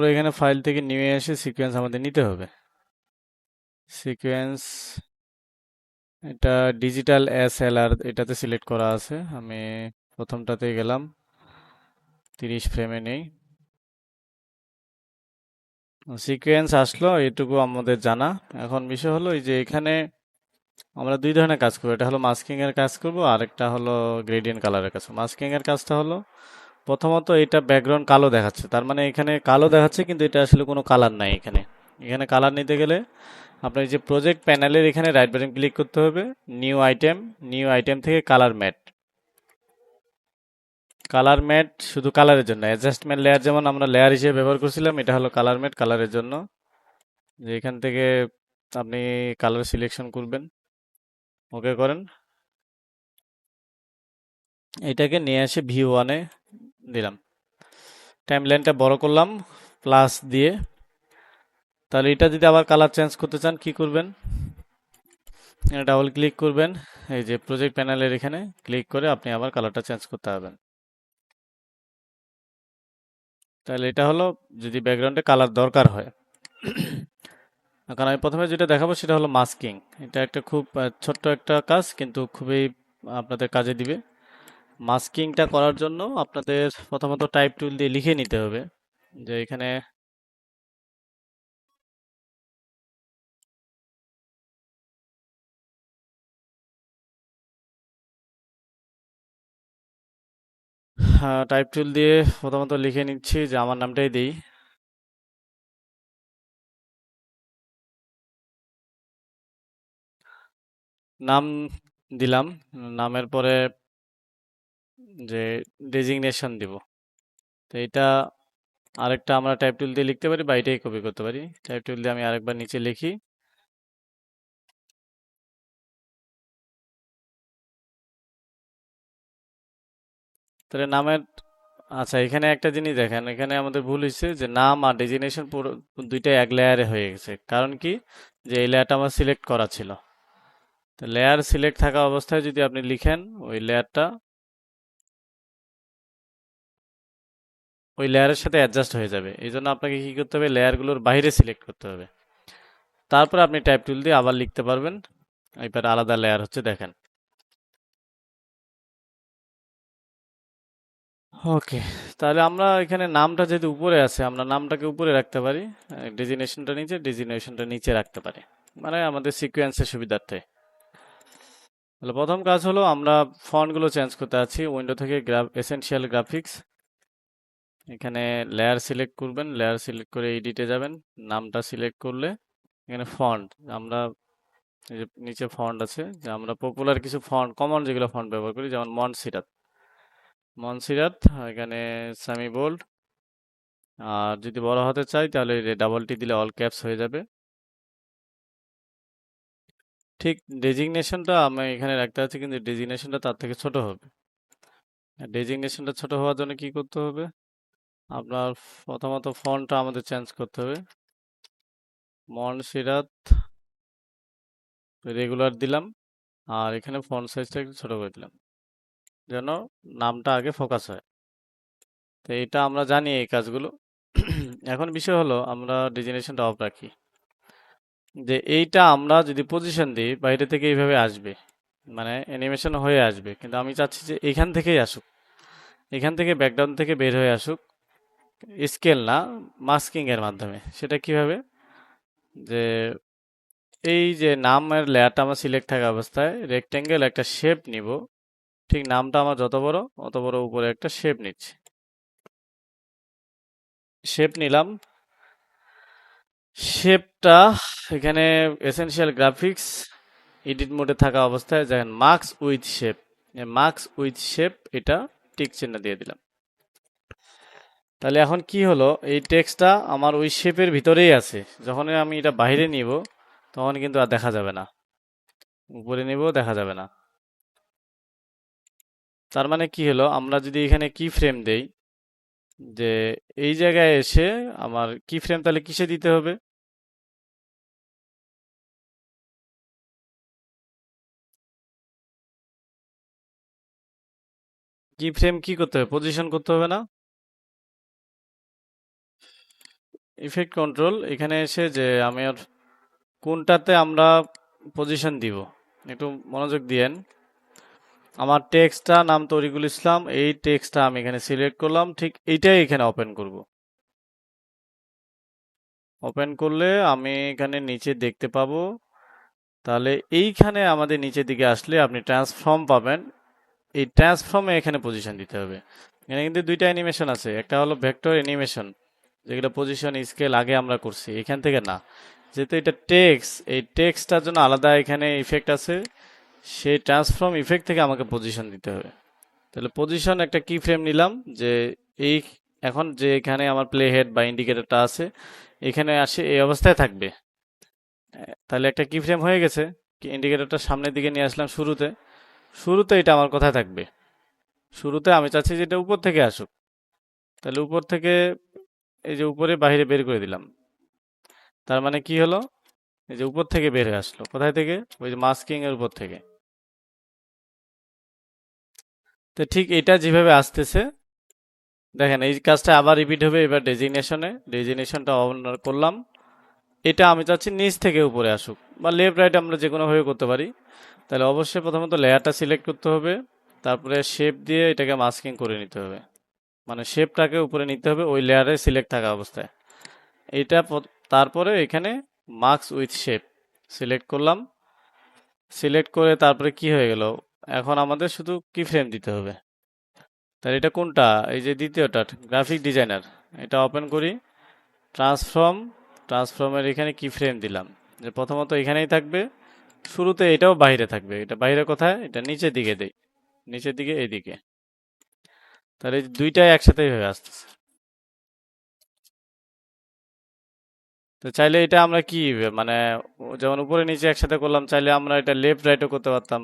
তারপরে এখানে ফাইল থেকে নিয়ে এসে সিকোয়েন্স আমাদের নিতে হবে। সিকোয়েন্স এটা ডিজিটাল এসএলআর এটাতে সিলেক্ট করা আছে। আমি প্রথমটাতে গেলাম, 30 ফ্রেমে নেই। সিকোয়েন্স আসলো, এটুকু আমাদের জানা। এখন বিষয় হলো এই যে এখানে আমরা দুই ধরনের কাজ করবো। এটা হলো মাস্কিং এর কাজ করব, আর একটা হলো গ্রেডিয়েন্ট কালারের কাজ। মাস্কিং এর কাজটা হলো প্রথমত এটা ব্যাকগ্রাউন্ড কালো দেখাচ্ছে, তার মানে এখানে কালো দেখাচ্ছে কিন্তু এটা আসলে কোনো কালার নাই এখানে। এখানে কালার নিতে গেলে আপনার এই যে প্রজেক্ট প্যানেলের এখানে রাইট বাটন ক্লিক করতে হবে, নিউ আইটেম, নিউ আইটেম থেকে কালার ম্যাট। কালার ম্যাট শুধু কালারের জন্য, অ্যাডজাস্টমেন্ট লেয়ার যেমন আমরা লেয়ার হিসেবে ব্যবহার করছিলাম, এটা হলো কালার ম্যাট কালারের জন্য। যে এখান থেকে আপনি কালার সিলেকশন করবেন, ওকে করেন। এটাকে নিয়ে এসে ভিউ ওয়ানে দিলাম, টাইমলাইনটা বড় করলাম প্লাস দিয়ে। তাহলে এটা যদি আবার কালার চেঞ্জ করতে চান কি করবেন, ডাবল ক্লিক করবেন, এই যে প্রজেক্ট প্যানেলের এখানে ক্লিক করে আপনি আবার কালারটা চেঞ্জ করতে পারবেন। তাহলে এটা হলো যদি ব্যাকগ্রাউন্ডে কালার দরকার হয়। কারণ আমি প্রথমে যেটা দেখাবো সেটা হলো মাস্কিং। এটা একটা খুব ছোট্ট একটা কাজ, কিন্তু খুবই আপনাদের কাজে দিবে। মাস্কিংটা করার জন্য আপনাদের প্রথমত টাইপ টুল দিয়ে লিখে নিতে হবে যে এখানে টাইপ টুল দিয়ে প্রথমত লিখে নিচ্ছি যে আমার নামটাই দিই, নাম দিলাম। নামের পরে যে ডেজিগনেশন দিব, তো এটা আরেকটা আমরা টাইপ টুল দিয়ে লিখতে পারি বা এটাই কপি করতে পারি। টাইপ টুল দিয়ে আমি আরেকবার নিচে লিখি, তাহলে নামের, আচ্ছা এখানে একটা জিনিস দেখেন, এখানে আমাদের ভুল হয়েছে যে নাম আর ডেজিগনেশন পুরো দুইটাই এক লেয়ারে হয়ে গেছে। কারণ কি, যে এই লেয়ারটা আমার সিলেক্ট করা ছিল। তো লেয়ার সিলেক্ট থাকা অবস্থায় যদি আপনি লিখেন, ওই লেয়ারটা ওই লেয়ারের সাথে অ্যাডজাস্ট হয়ে যাবে। এই জন্য আপনাকে কি করতে হবে, লেয়ারগুলোর বাইরে সিলেক্ট করতে হবে, তারপর আপনি টাইপ টুল দিয়ে আবার লিখতে পারবেন। এবার আলাদা লেয়ার হচ্ছে, দেখেন। ওকে, তাহলে আমরা এখানে নামটা যেহেতু উপরে আছে, আমরা নামটাকে উপরে রাখতে পারি, ডেজিগনেশনটা নিচে রাখতে পারি, মানে আমাদের সিকোয়েন্সের সুবিধার্থে। তাহলে প্রথম কাজ হলো আমরা ফন্টগুলো চেঞ্জ করতে আছি। উইন্ডো থেকে এসেনশিয়াল গ্রাফিক্স, এখানে লেয়ার সিলেক্ট করবেন, লেয়ার সিলেক্ট করে এডিটে যাবেন, নামটা সিলেক্ট করলে এখানে ফন্ট, আমরা এই যে নিচে ফন্ট আছে, যে আমরা পপুলার কিছু ফন্ট, কমন যেগুলো ফন্ট ব্যবহার করি, যেমন মনসিরাত, মনসিরাত, এখানে সেমি বোল্ড। আর যদি বড় হতে চাই তাহলে ডাবল টি দিলে অল ক্যাপস হয়ে যাবে। ঠিক ডেজিগনেশনটা আমি এখানে রাখতে আছি, কিন্তু ডেজিগনেশনটা তার থেকে ছোট হবে। ডেজিগনেশনটা ছোট হওয়ার জন্য কি করতে হবে, আপনার প্রথমত ফন্টটা আমাদের চেঞ্জ করতে হবে। মনসিরাত রেগুলার দিলাম, আর এখানে ফন্ট সাইজটা একটু ছোট করে দিলাম, যেন নামটা আগে ফোকাস হয়। তো এটা আমরা জানি এই কাজগুলো। এখন বিষয় হলো আমরা ডেজিগনেশনটা অফ রাখি, যে এইটা আমরা যদি পজিশন দিই বাইরে থেকে এইভাবে আসবে, মানে অ্যানিমেশন হয়ে আসবে, কিন্তু আমি চাচ্ছি যে এখান থেকেই আসুক, এখান থেকে ব্যাকগ্রাউন্ড থেকে বের হয়ে আসুক, স্কেল না, মাস্কিং এর মাধ্যমে। সেটা কিভাবে, যে এই যে নামের লেয়ারটা আমার সিলেক্ট থাকা অবস্থায় রেক্টেঙ্গেল একটা শেপ নিব, ঠিক নামটা আমার যত বড় অত বড় উপরে একটা শেপ নিচ্ছি, শেপ নিলাম। শেপটা এখানে এসেনশিয়াল গ্রাফিক্স এডিট মোডে থাকা অবস্থায় দেখেন marks with shape, marks with shape, এটা টিক চিহ্ন দিয়ে দিলাম। তাহলে এখন কি হলো, এই টেক্সটটা আমার ওই শেপের ভিতরেই আছে, যখন আমি এটা বাইরে নিব তখন কিন্তু আর দেখা যাবে না, উপরে নিব দেখা যাবে না। তার মানে কি হলো, আমরা যদি এখানে কি ফ্রেম দেই, যে এই জায়গায় এসে আমার কি ফ্রেম তাহলে কিসে দিতে হবে, কি ফ্রেম কি করতে হবে, পজিশন করতে হবে না? ইফেক্ট কন্ট্রোল এখানে এসে যে আমি আর কোনটাতে আমরা পজিশন দিব একটু মনোযোগ দিয়েন। আমার টেক্সটটা নাম তরিকুল ইসলাম, এই টেক্সটটা আমি এখানে সিলেক্ট করলাম, ঠিক এইটাই এখানে ওপেন করব। ওপেন করলে আমি এখানে নিচে দেখতে পাবো, তাহলে এইখানে আমাদের নিচের দিকে আসলে আপনি ট্রান্সফর্ম পাবেন। এই ট্রান্সফর্মে এখানে পজিশন দিতে হবে। এখানে কিন্তু দুইটা অ্যানিমেশন আছে, একটা হলো ভেক্টর অ্যানিমেশন যেগুলো পজিশন স্কেল আগে আমরা করছি, এখান থেকে না। যেহেতু এটা টেক্সট, এই টেক্সটটার জন্য আলাদা এখানে ইফেক্ট আছে, সেই ট্রান্সফর্ম ইফেক্ট থেকে আমাকে পজিশন দিতে হবে। তাহলে পজিশন একটা কি ফ্রেম নিলাম, যে এই এখন যে এখানে আমার প্লে হেড বা ইন্ডিকেটরটা আছে এখানে আসে এই অবস্থায় থাকবে। তাহলে একটা কি ফ্রেম হয়ে গেছে। ইন্ডিকেটরটা সামনের দিকে নিয়ে আসলাম শুরুতে, শুরুতে এটা আমার কোথায় থাকবে, শুরুতে আমি চাচ্ছি যে এটা উপর থেকে আসুক। তাহলে উপর থেকে এই যে উপরে বাইরে বের করে দিলাম, তার মানে কি হলো, এই যে উপর থেকে বের হয়ে আসলো, কোথায় থেকে, ওই যে মাস্কিং এর উপর থেকে। তো ঠিক এটা যেভাবে আসতেছে দেখেন, এই কাজটা আবার রিপিট হবে এবার ডেজিগনেশনে। ডেজিগনেশনটা অন করলাম, এটা আমি চাচ্ছি নিচ থেকে উপরে আসুক, বা লেফট রাইট আমরা যে কোনো ভাবে করতে পারি। তাহলে অবশ্যই প্রথমত লেয়ারটা সিলেক্ট করতে হবে, তারপরে শেপ দিয়ে এটাকে মাস্কিং করে নিতে হবে, মানে শেপটাকে উপরে নিতে হবে ওই লেয়ারে সিলেক্ট থাকা অবস্থায়। এটা তারপরে এখানে মাস্ক উইথ শেপ সিলেক্ট করলাম। সিলেক্ট করে তারপরে কি হয়ে গেল, এখন আমাদের শুধু কি ফ্রেম দিতে হবে। তাহলে এটা কোনটা, এই যে দ্বিতীয়টা গ্রাফিক ডিজাইনার, এটা ওপেন করি। ট্রান্সফর্ম, ট্রান্সফর্মের এখানে কি ফ্রেম দিলাম, যে প্রথমত এখানেই থাকবে, শুরুতে এটাও বাইরে থাকবে। এটা বাইরে কোথায়, এটা নিচের দিকে দেই, নিচের দিকে এইদিকে। তাহলে এই দুইটাই একসাথেই হয়ে আসতেছে। তো চাইলে এটা আমরা কি মানে যেমন উপরে নিচে একসাথে করলাম, চাইলে আমরা এটা লেফট রাইটও করতে পারতাম।